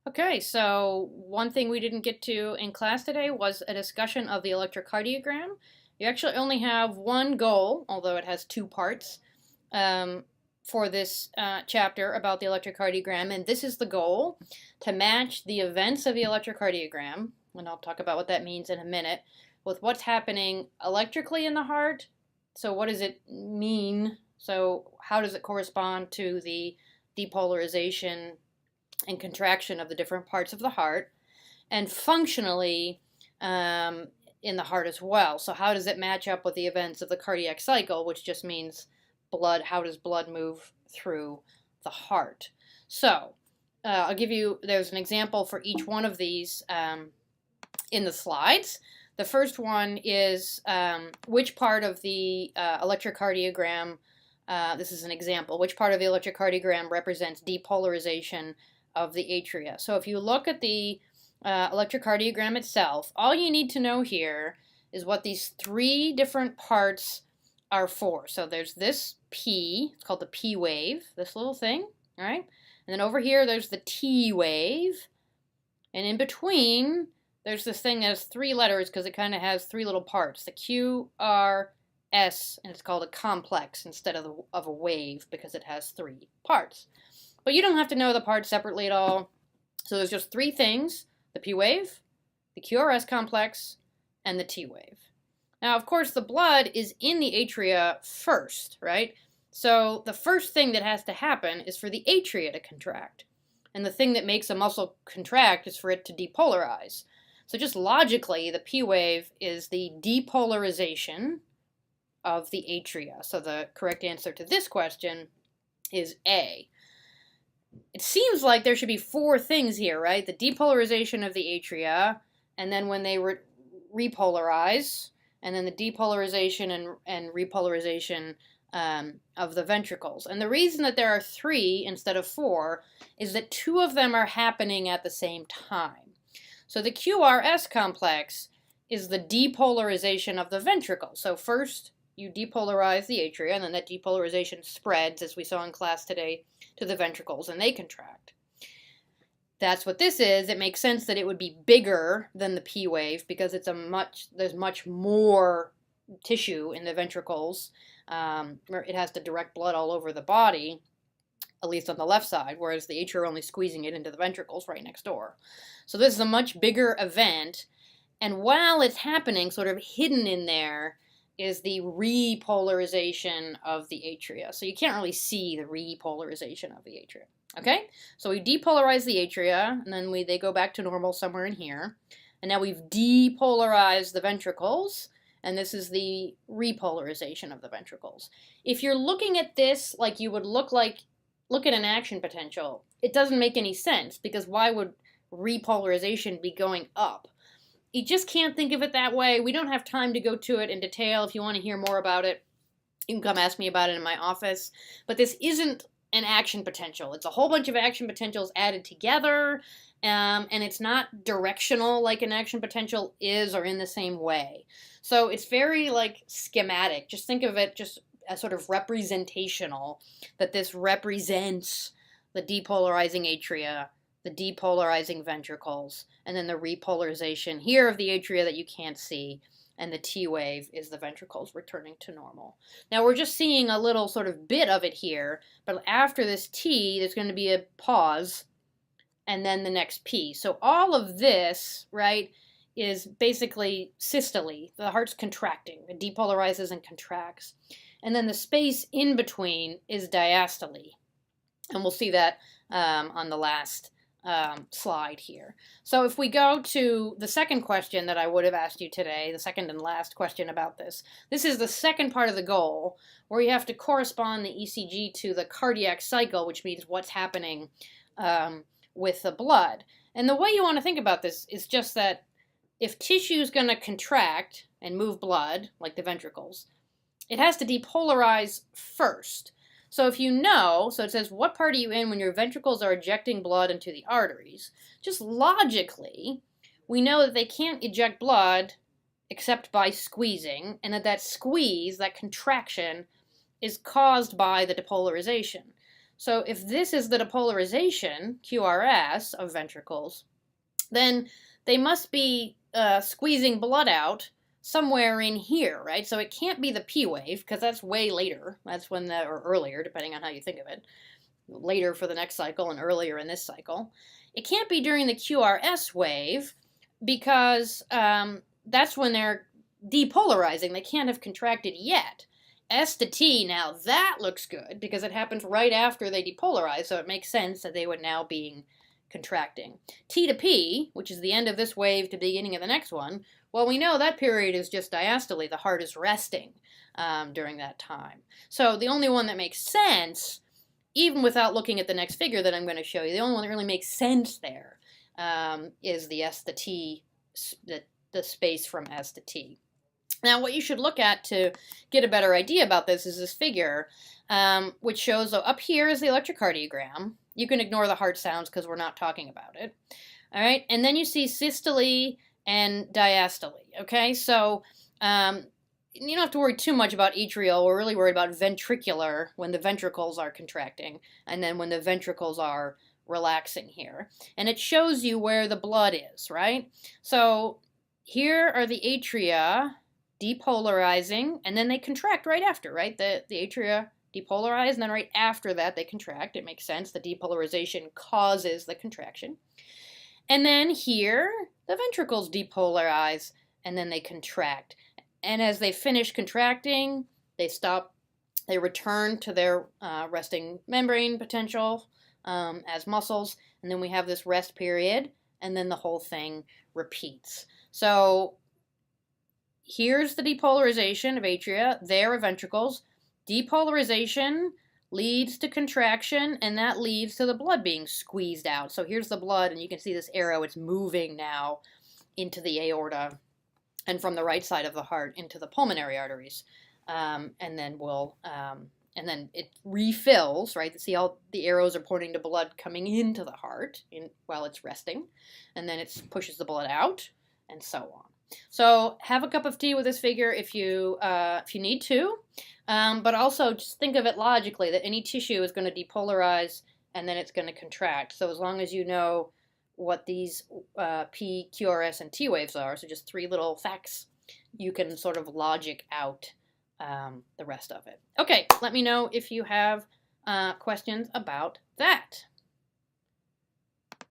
Okay, so one thing we didn't get to in class today was a discussion of the electrocardiogram. You actually only have one goal, although it has two parts, for this chapter about the electrocardiogram, and this is the goal, to match the events of the electrocardiogram, and I'll talk about what that means in a minute, with what's happening electrically in the heart. So what does it mean? So how does it correspond to the depolarization and contraction of the different parts of the heart, and functionally in the heart as well. So how does it match up with the events of the cardiac cycle, which just means blood, how does blood move through the heart? So I'll give you, there's an example for each one of these in the slides. The first one is which part of the electrocardiogram, this is an example, which part of the electrocardiogram represents depolarization of the atria. So if you look at the electrocardiogram itself, all you need to know here is what these three different parts are for. So there's this P, it's called the P wave, this little thing, all right? And then over here there's the T wave, and in between there's this thing that has three letters because it kind of has three little parts, the Q, R, S, and it's called a complex instead of a wave because it has three parts. But you don't have to know the parts separately at all. So there's just three things, the P wave, the QRS complex, and the T wave. Now, of course, the blood is in the atria first, right? So the first thing that has to happen is for the atria to contract. And the thing that makes a muscle contract is for it to depolarize. So just logically, the P wave is the depolarization of the atria. So the correct answer to this question is A. It seems like there should be four things here, right? The depolarization of the atria, and then when they repolarize, and then the depolarization and repolarization of the ventricles. And the reason that there are three instead of four is that two of them are happening at the same time. So the QRS complex is the depolarization of the ventricle. So first you depolarize the atria, and then that depolarization spreads, as we saw in class today, to the ventricles, and they contract. That's what this is. It makes sense that it would be bigger than the P wave because there's much more tissue in the ventricles. It has to direct blood all over the body, at least on the left side, whereas the atria are only squeezing it into the ventricles right next door. So this is a much bigger event, and while it's happening, sort of hidden in there, is the repolarization of the atria. So you can't really see the repolarization of the atria. Okay? So we depolarize the atria, and then they go back to normal somewhere in here. And now we've depolarized the ventricles, and this is the repolarization of the ventricles. If you're looking at this like you would look at an action potential, it doesn't make any sense, because why would repolarization be going up? You just can't think of it that way. We don't have time to go to it in detail. If you want to hear more about it, you can come ask me about it in my office. But this isn't an action potential. It's a whole bunch of action potentials added together, and it's not directional like an action potential is or in the same way. So it's very like schematic. Just think of it just as sort of representational, that this represents the depolarizing atria, the depolarizing ventricles, and then the repolarization here of the atria that you can't see, and the T wave is the ventricles returning to normal. Now we're just seeing a little sort of bit of it here, but after this T, there's going to be a pause, and then the next P. So all of this, right, is basically systole. The heart's contracting. It depolarizes and contracts. And then the space in between is diastole. And we'll see that on the last slide here. So if we go to the second question that I would have asked you today, the second and last question about this, this is the second part of the goal, where you have to correspond the ECG to the cardiac cycle, which means what's happening with the blood. And the way you want to think about this is just that if tissue is going to contract and move blood, like the ventricles, it has to depolarize first. So if you know, so it says, what part are you in when your ventricles are ejecting blood into the arteries? Just logically, we know that they can't eject blood except by squeezing, and that squeeze, that contraction, is caused by the depolarization. So if this is the depolarization, QRS, of ventricles, then they must be squeezing blood out somewhere in here, right? So it can't be the P wave, because that's way later. That's when or earlier, depending on how you think of it. Later for the next cycle and earlier in this cycle. It can't be during the QRS wave, because that's when they're depolarizing. They can't have contracted yet. S to T, now that looks good, because it happens right after they depolarize, so it makes sense that they would now be contracting. T to P, which is the end of this wave to the beginning of the next one, well, we know that period is just diastole. The heart is resting during that time. So the only one that makes sense, even without looking at the next figure that I'm going to show you, the only one that really makes sense there is the S to T, the space from S to T. Now, what you should look at to get a better idea about this is this figure, which shows, so up here is the electrocardiogram. You can ignore the heart sounds because we're not talking about it. All right, and then you see systole and diastole. Okay, so you don't have to worry too much about atrial. We're really worried about ventricular when the ventricles are contracting, and then when the ventricles are relaxing here. And it shows you where the blood is, right? So here are the atria depolarizing, and then they contract right after, right? The atria depolarize, and then right after that they contract. It makes sense. The depolarization causes the contraction. And then here, the ventricles depolarize, and then they contract. And as they finish contracting, they stop, they return to their resting membrane potential as muscles, and then we have this rest period, and then the whole thing repeats. So here's the depolarization of atria, there are ventricles. Depolarization leads to contraction, and that leads to the blood being squeezed out. So here's the blood, and you can see this arrow, it's moving now into the aorta, and from the right side of the heart into the pulmonary arteries. And then it refills, right? See all the arrows are pointing to blood coming into the heart while it's resting, and then it pushes the blood out, and so on. So have a cup of tea with this figure if you need to, but also just think of it logically that any tissue is going to depolarize and then it's going to contract. So as long as you know what these P, QRS, and T waves are, so just 3 little facts, you can sort of logic out the rest of it. Okay, let me know if you have questions about that.